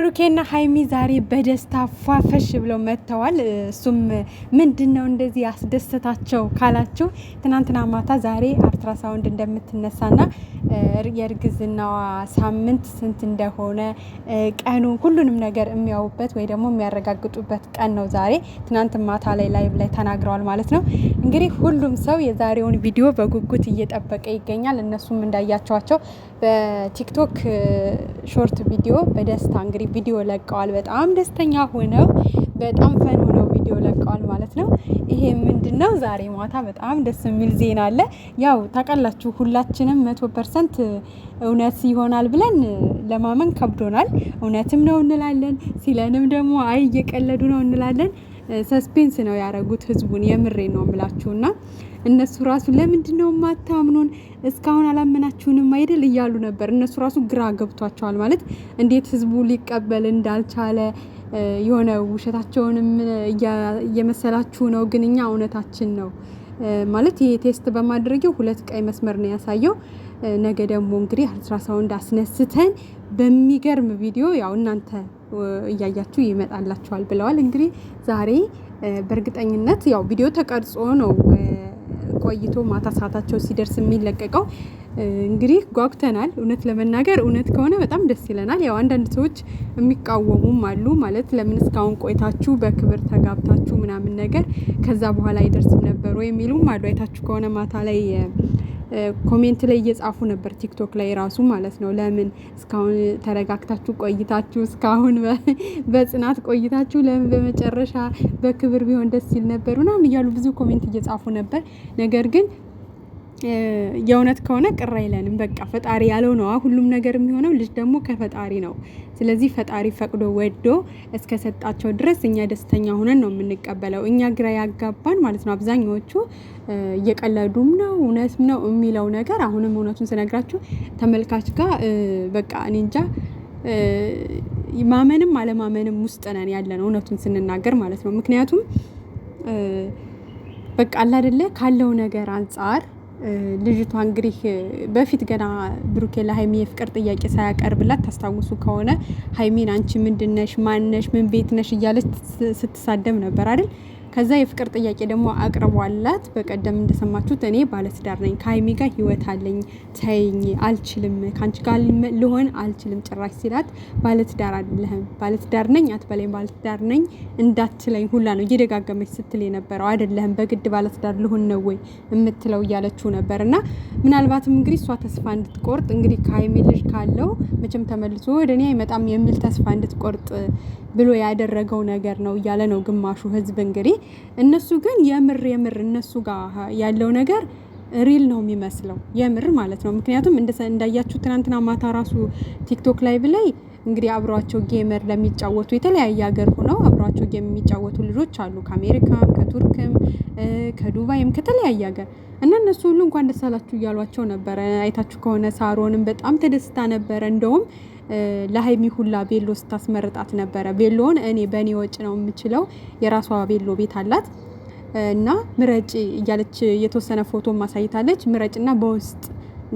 ብሩኬና ሀይሚ ዛሬ በደስታ ፏፈሽ ብለው መጥተዋል። እሱም ምንድነው እንደዚህ ያስደሰታቸው ካላችሁ ትናንትና ማታ ዛሬ አልትራሳውንድ እንደምትነሳና የእርግዝናዋ ሳምንት ስንት እንደሆነ ቀኑ ሁሉንም ነገር የሚያዩበት ወይ ደግሞ የሚያረጋግጡበት ቀን ነው ዛሬ። ትናንት ማታ ላይ ላይቭ ላይ ተናግረዋል ማለት ነው። እንግዲህ ሁሉም ሰው የዛሬውን ቪዲዮ በጉጉት እየጠበቀ ይገኛል። እነሱም እንዳያቸዋቸው በቲክቶክ ሾርት ቪዲዮ በደስታ እንግዲህ ቪዲዮ ለቀዋል። በጣም ደስተኛ ሆነው በጣም ፈን ሆነው ቪዲዮ ለቀዋል ማለት ነው። ይሄ ምንድነው? ዛሬ ማታ በጣም ደስ የሚል ዜና አለ። ያው ታውቃላችሁ ሁላችንም 100% እውነት ይሆናል ብለን ለማመን ከብዶናል። እውነትም ነው እንላለን፣ ሲለንም ደግሞ አይ እየቀለዱ ነው እንላለን። ሰስፔንስ ነው ያደረጉት ህዝቡን። የምሬ ነው የምላችሁና እነሱ ራሱ ለምንድነው ማታምኑን እስካሁን አላመናችሁንም አይደል እያሉ ነበር። እነሱ ራሱ ግራ ገብቷቸዋል ማለት እንዴት ህዝቡ ሊቀበል እንዳልቻለ የሆነ ውሸታቸውንም እየመሰላችሁ ነው፣ ግን እኛ እውነታችን ነው ማለት ይሄ ቴስት በማድረጊው 2 ቀይ መስመር ነው ያሳየው። ነገ ደግሞ እንግዲህ አልትራሳውንድ አስነስተን በሚገርም ቪዲዮ ያው እናንተ እያያችሁ ይመጣላችኋል ብለዋል። እንግዲህ ዛሬ በእርግጠኝነት ያው ቪዲዮ ተቀርጾ ነው ቆይቶ ማታ ሰዓታቸው ሲደርስ የሚለቀቀው። እንግዲህ ጓጉተናል። እውነት ለመናገር እውነት ከሆነ በጣም ደስ ይለናል። ያው አንዳንድ ሰዎች የሚቃወሙም አሉ ማለት ለምን እስካሁን ቆይታችሁ በክብር ተጋብታችሁ ምናምን ነገር ከዛ በኋላ አይደርስም ነበር ወይ የሚሉም አሉ። አይታችሁ ከሆነ ማታ ላይ ኮሜንት ላይ እየጻፉ ነበር ቲክቶክ ላይ ራሱ ማለት ነው። ለምን እስካሁን ተረጋግታችሁ ቆይታችሁ እስካሁን በጽናት ቆይታችሁ ለምን በመጨረሻ በክብር ቢሆን ደስ ይል ነበር ምናምን እያሉ ብዙ ኮሜንት እየጻፉ ነበር። ነገር ግን የእውነት ከሆነ ቅር አይለንም። በቃ ፈጣሪ ያለው ነው ሁሉም ነገር የሚሆነው። ልጅ ደግሞ ከፈጣሪ ነው። ስለዚህ ፈጣሪ ፈቅዶ ወዶ እስከ ሰጣቸው ድረስ እኛ ደስተኛ ሆነን ነው የምንቀበለው። እኛ ግራ ያጋባን ማለት ነው አብዛኛዎቹ እየቀለዱም ነው እውነትም ነው የሚለው ነገር። አሁንም እውነቱን ስነግራችሁ ተመልካች ጋር በቃ እኔ እንጃ ማመንም አለማመንም ውስጥ ነን ያለነው እውነቱን ስንናገር ማለት ነው። ምክንያቱም በቃ አለ አይደለ ካለው ነገር አንፃር ልጅቷ እንግዲህ በፊት ገና ብሩኬ ለሀይሚ የፍቅር ጥያቄ ሳያቀርብላት ታስታውሱ ከሆነ ሀይሚን አንቺ ምንድነሽ ማንነሽ ምን ቤት ነሽ እያለች ስትሳደብ ነበር አይደል? ከዛ የፍቅር ጥያቄ ደግሞ አቅርቧላት በቀደም እንደሰማችሁት እኔ ባለትዳር ነኝ፣ ከሀይሚ ጋር ህይወት አለኝ፣ ተይኝ፣ አልችልም፣ ካንቺ ጋር ልሆን አልችልም ጭራሽ ሲላት ባለትዳር አይደለህም፣ ባለትዳር ነኝ አትበለኝ፣ ባለትዳር ነኝ እንዳትለኝ ሁላ ነው እየደጋገመች ስትል የነበረው። አይደለህም በግድ ባለትዳር ልሆን ነው ወይ የምትለው እያለችው ነበርና ምናልባትም እንግዲህ እሷ ተስፋ እንድትቆርጥ እንግዲህ ከሀይሚ ልጅ ካለው መቼም ተመልሶ ወደ እኔ አይመጣም የሚል ተስፋ እንድትቆርጥ ብሎ ያደረገው ነገር ነው እያለ ነው ግማሹ ህዝብ። እንግዲህ እነሱ ግን የምር እነሱ ጋር ያለው ነገር ሪል ነው የሚመስለው የምር ማለት ነው። ምክንያቱም እንዳያችሁ ትናንትና ማታ ራሱ ቲክቶክ ላይ ብላይ እንግዲህ አብሯቸው ጌመር ለሚጫወቱ የተለያየ ሀገር ሆነው አብሯቸው ጌም የሚጫወቱ ልጆች አሉ ከአሜሪካም ከቱርክም ከዱባይም ከተለያየ ሀገር እና እነሱ ሁሉ እንኳን ደስ አላችሁ እያሏቸው ነበረ። አይታችሁ ከሆነ ሳሮንም በጣም ተደስታ ነበረ። እንደውም ለሀይሚ ሁላ ቤሎ ስታስመርጣት ነበረ። ቤሎን እኔ በእኔ ወጭ ነው የምችለው፣ የራሷ ቤሎ ቤት አላት እና ምረጭ እያለች የተወሰነ ፎቶ ማሳይታለች። ምረጭና በውስጥ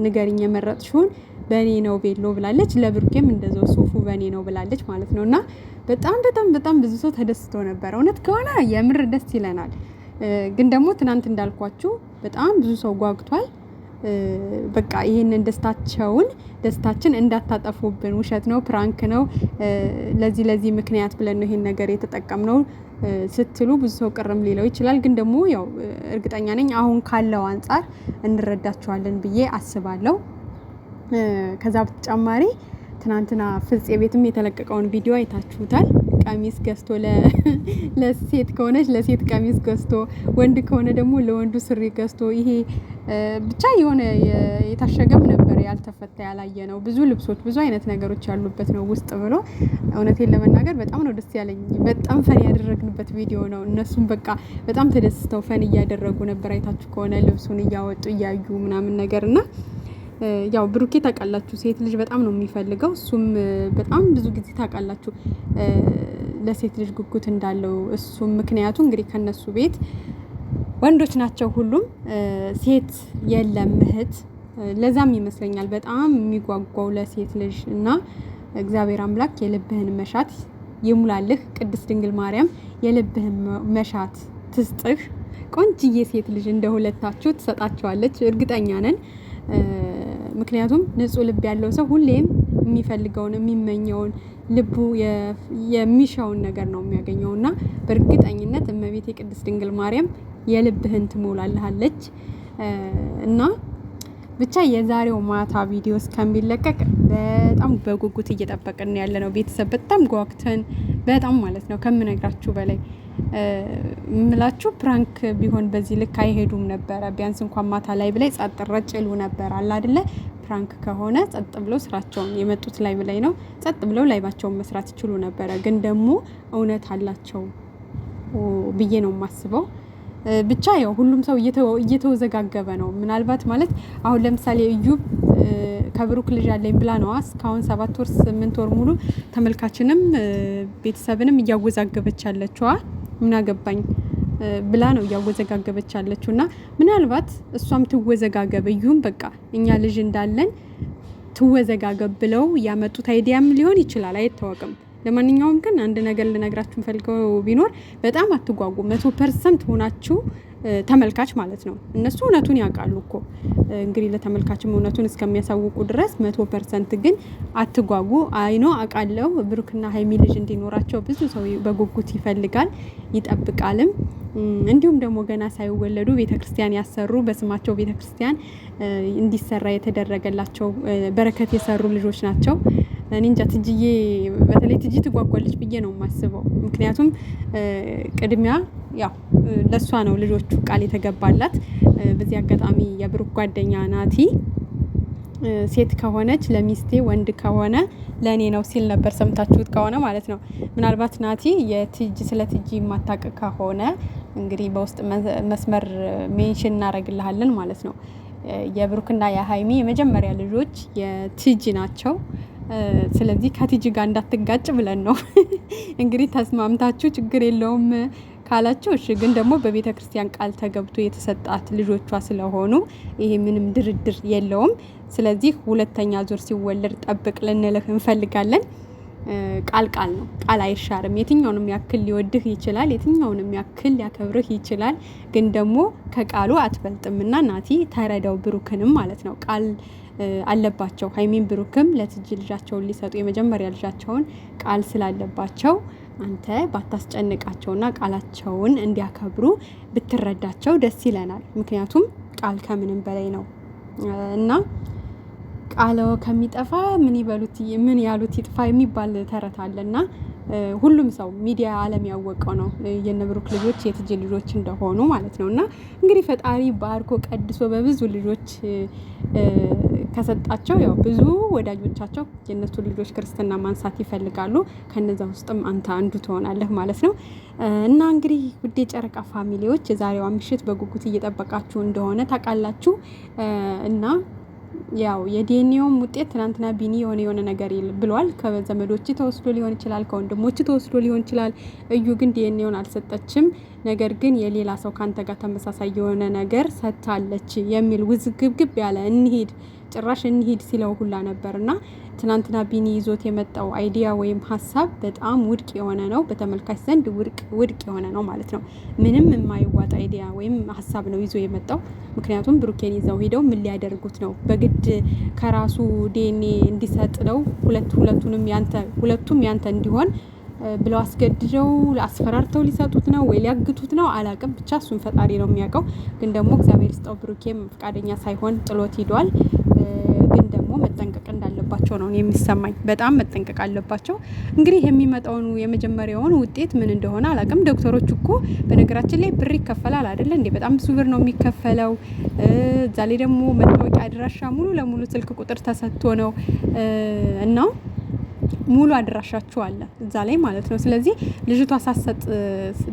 ንገሪኝ የመረጥሽውን በእኔ ነው ቤሎ ብላለች። ለብሩኬም እንደዛው ሱፉ በእኔ ነው ብላለች ማለት ነው። እና በጣም ብዙ ሰው ተደስቶ ነበረ። እውነት ከሆነ የምር ደስ ይለናል። ግን ደግሞ ትናንት እንዳልኳችሁ በጣም ብዙ ሰው ጓጉቷል። በቃ ይሄንን ደስታችን እንዳታጠፉብን፣ ውሸት ነው ፕራንክ ነው ለዚህ ምክንያት ብለን ነው ይሄን ነገር የተጠቀምነው ስትሉ ብዙ ሰው ቅርም ሊለው ይችላል። ግን ደግሞ ያው እርግጠኛ ነኝ አሁን ካለው አንፃር እንረዳቸዋለን ብዬ አስባለሁ። ከዛ በተጨማሪ ትናንትና ፍፄ ቤትም የተለቀቀውን ቪዲዮ አይታችሁታል። ቀሚስ ገዝቶ ለሴት ከሆነች ለሴት ቀሚስ ገዝቶ፣ ወንድ ከሆነ ደግሞ ለወንዱ ስሪ ገዝቶ፣ ይሄ ብቻ የሆነ የታሸገም ነበር ያልተፈታ ያላየ ነው። ብዙ ልብሶች ብዙ አይነት ነገሮች ያሉበት ነው ውስጥ ብሎ እውነቴን ለመናገር በጣም ነው ደስ ያለኝ። በጣም ፈን ያደረግንበት ቪዲዮ ነው። እነሱም በቃ በጣም ተደስተው ፈን እያደረጉ ነበር። አይታችሁ ከሆነ ልብሱን እያወጡ እያዩ ምናምን ነገርና ያው ብሩኬ ታውቃላችሁ ሴት ልጅ በጣም ነው የሚፈልገው። እሱም በጣም ብዙ ጊዜ ታውቃላችሁ ለሴት ልጅ ጉጉት እንዳለው እሱም ምክንያቱ እንግዲህ ከነሱ ቤት ወንዶች ናቸው ሁሉም፣ ሴት የለም እህት። ለዛም ይመስለኛል በጣም የሚጓጓው ለሴት ልጅ እና እግዚአብሔር አምላክ የልብህን መሻት ይሙላልህ። ቅድስት ድንግል ማርያም የልብህን መሻት ትስጥህ። ቆንጅዬ ሴት ልጅ እንደ ሁለታችሁ ትሰጣቸዋለች እርግጠኛ ነን። ምክንያቱም ንጹህ ልብ ያለው ሰው ሁሌም የሚፈልገውን የሚመኘውን ልቡ የሚሻውን ነገር ነው የሚያገኘውና በእርግጠኝነት እመቤቴ ቅድስት ድንግል ማርያም የልብህን ትሞላልሃለች። እና ብቻ የዛሬው ማታ ቪዲዮ እስከሚለቀቅ በጣም በጉጉት እየጠበቅን ያለ ነው ቤተሰብ፣ በጣም ጓግተን በጣም ማለት ነው ከምነግራችሁ በላይ ምላችሁ። ፕራንክ ቢሆን በዚህ ልክ አይሄዱም ነበረ። ቢያንስ እንኳን ማታ ላይ ብላይ ጸጥ ረጭ ይሉ ነበር አለ አይደለ? ፕራንክ ከሆነ ጸጥ ብለው ስራቸውን የመጡት ላይ ብላይ ነው ጸጥ ብለው ላይባቸውን መስራት ይችሉ ነበረ። ግን ደግሞ እውነት አላቸው ብዬ ነው የማስበው። ብቻ ያው ሁሉም ሰው እየተወዘጋገበ ነው። ምናልባት ማለት አሁን ለምሳሌ እዩብ ከብሩክ ልጅ አለኝ ብላ ነው እስካሁን 7 ወር 8 ወር ሙሉ ተመልካችንም ቤተሰብንም እያወዛገበች ያለችው። ምን አገባኝ ብላ ነው እያወዘጋገበች ያለችውና ምናልባት እሷም ትወዘጋገብ እዩም በቃ እኛ ልጅ እንዳለን ትወዘጋገብ ብለው ያመጡት አይዲያም ሊሆን ይችላል፣ አይታወቅም። ለማንኛውም ግን አንድ ነገር ልነግራችሁ ፈልገው ቢኖር በጣም አትጓጉ። 100% ሆናችሁ ተመልካች ማለት ነው። እነሱ እውነቱን ያውቃሉ እኮ እንግዲህ ለተመልካችም እውነቱን እስከሚያሳውቁ ድረስ 100% ግን አትጓጉ። አይኖ አውቃለሁ ብሩክና ሀይሚ ልጅ እንዲኖራቸው ብዙ ሰው በጉጉት ይፈልጋል ይጠብቃልም። እንዲሁም ደግሞ ገና ሳይወለዱ ቤተክርስቲያን ያሰሩ በስማቸው ቤተክርስቲያን እንዲሰራ የተደረገላቸው በረከት የሰሩ ልጆች ናቸው። እኔ እንጃ ትጅዬ በተለይ ትጂ ትጓጓለች ብዬ ነው የማስበው። ምክንያቱም ቅድሚያ ያው ለሷ ነው ልጆቹ ቃል የተገባላት። በዚህ አጋጣሚ የብሩክ ጓደኛ ናቲ ሴት ከሆነች ለሚስቴ ወንድ ከሆነ ለኔ ነው ሲል ነበር፣ ሰምታችሁት ከሆነ ማለት ነው። ምናልባት ናቲ የትጂ ስለ ትጂ ማታቀ ከሆነ እንግዲህ በውስጥ መስመር ሜንሽን እናረግልሃለን ማለት ነው። የብሩክና የሀይሚ የመጀመሪያ ልጆች የትጂ ናቸው። ስለዚህ ከቲጂ ጋር እንዳትጋጭ ብለን ነው እንግዲህ ተስማምታችሁ ችግር የለውም ካላችሁ እሺ። ግን ደግሞ በቤተ ክርስቲያን ቃል ተገብቶ የተሰጣት ልጆቿ ስለሆኑ ይሄ ምንም ድርድር የለውም። ስለዚህ ሁለተኛ ዙር ሲወለድ ጠብቅ ልንልህ እንፈልጋለን። ቃል ነው፣ ቃል አይሻርም። የትኛውንም ያክል ሊወድህ ይችላል፣ የትኛውንም ያክል ሊያከብርህ ይችላል። ግን ደግሞ ከቃሉ አትበልጥምና ናቲ ተረዳው፣ ብሩክንም ማለት ነው። ቃል አለባቸው ሀይሚን ብሩክም ለትጂ ልጃቸውን ሊሰጡ የመጀመሪያ ልጃቸውን ቃል ስላለባቸው አንተ ባታስጨንቃቸውና ቃላቸውን እንዲያከብሩ ብትረዳቸው ደስ ይለናል። ምክንያቱም ቃል ከምንም በላይ ነው እና ቃል ከሚጠፋ ምን ይበሉት ምን ያሉት ይጥፋ የሚባል ተረት አለና ሁሉም ሰው ሚዲያ ዓለም ያወቀው ነው የነብሩክ ልጆች የትጂ ልጆች እንደሆኑ ማለት ነውና እንግዲህ ፈጣሪ ባርኮ ቀድሶ በብዙ ልጆች ከሰጣቸው ያው ብዙ ወዳጆቻቸው የነሱ ልጆች ክርስትና ማንሳት ይፈልጋሉ። ከነዛ ውስጥም አንተ አንዱ ትሆናለህ ማለት ነው። እና እንግዲህ ውድ የጨረቃ ፋሚሊዎች የዛሬዋ ምሽት በጉጉት እየጠበቃችሁ እንደሆነ ታውቃላችሁ። እና ያው የዲኤንኤውም ውጤት ትናንትና ቢኒ የሆነ ነገር ብሏል። ከዘመዶች ተወስዶ ሊሆን ይችላል፣ ከወንድሞች ተወስዶ ሊሆን ይችላል። እዩ ግን ዲኤንኤውን አልሰጠችም። ነገር ግን የሌላ ሰው ካንተ ጋር ተመሳሳይ የሆነ ነገር ሰጥታለች የሚል ውዝግብግብ ያለ ጭራሽ እንሂድ ሲለው ሁላ ነበርና ትናንትና ቢኒ ይዞት የመጣው አይዲያ ወይም ሀሳብ በጣም ውድቅ የሆነ ነው። በተመልካች ዘንድ ውድቅ የሆነ ነው ማለት ነው። ምንም የማይዋጥ አይዲያ ወይም ሀሳብ ነው ይዞ የመጣው። ምክንያቱም ብሩኬን ይዘው ሄደው ምን ሊያደርጉት ነው? በግድ ከራሱ ዲኤንኤ እንዲሰጥ ነው ሁለቱም ያንተ እንዲሆን ብለው አስገድደው አስፈራርተው ሊሰጡት ነው ወይ ሊያግቱት ነው? አላቅም። ብቻ እሱን ፈጣሪ ነው የሚያውቀው። ግን ደግሞ እግዚአብሔር ይስጠው ብሩኬም ፈቃደኛ ሳይሆን ጥሎት ሂዷል። ግን ደግሞ መጠንቀቅ እንዳለባቸው ነው የሚሰማኝ። በጣም መጠንቀቅ አለባቸው። እንግዲህ የሚመጣውን የመጀመሪያውን ውጤት ምን እንደሆነ አላቅም። ዶክተሮች እኮ በነገራችን ላይ ብር ይከፈላል አይደለ እንዴ? በጣም ብዙ ብር ነው የሚከፈለው። እዛ ላይ ደግሞ መታወቂያ አድራሻ ሙሉ ለሙሉ ስልክ ቁጥር ተሰጥቶ ነው እና ሙሉ አድራሻችሁ አለ እዛ ላይ ማለት ነው። ስለዚህ ልጅቷ ሳሰጥ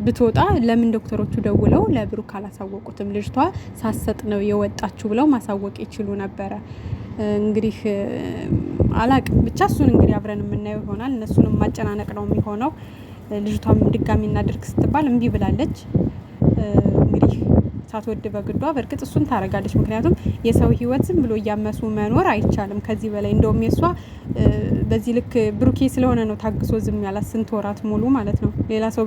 ብትወጣ ለምን ዶክተሮቹ ደውለው ለብሩክ አላሳወቁትም? ልጅቷ ሳሰጥ ነው የወጣችሁ ብለው ማሳወቅ ይችሉ ነበረ። እንግዲህ አላቅም። ብቻ እሱን እንግዲህ አብረን የምናየው ይሆናል። እነሱንም ማጨናነቅ ነው የሚሆነው። ልጅቷም ድጋሚ እናድርግ ስትባል እምቢ ብላለች። እንግዲህ ሳትወድ በግዷ በእርግጥ እሱን ታረጋለች። ምክንያቱም የሰው ህይወት ዝም ብሎ እያመሱ መኖር አይቻልም ከዚህ በላይ። እንደውም የሷ በዚህ ልክ ብሩኬ ስለሆነ ነው ታግሶ ዝም ያላት ስንት ወራት ሙሉ ማለት ነው። ሌላ ሰው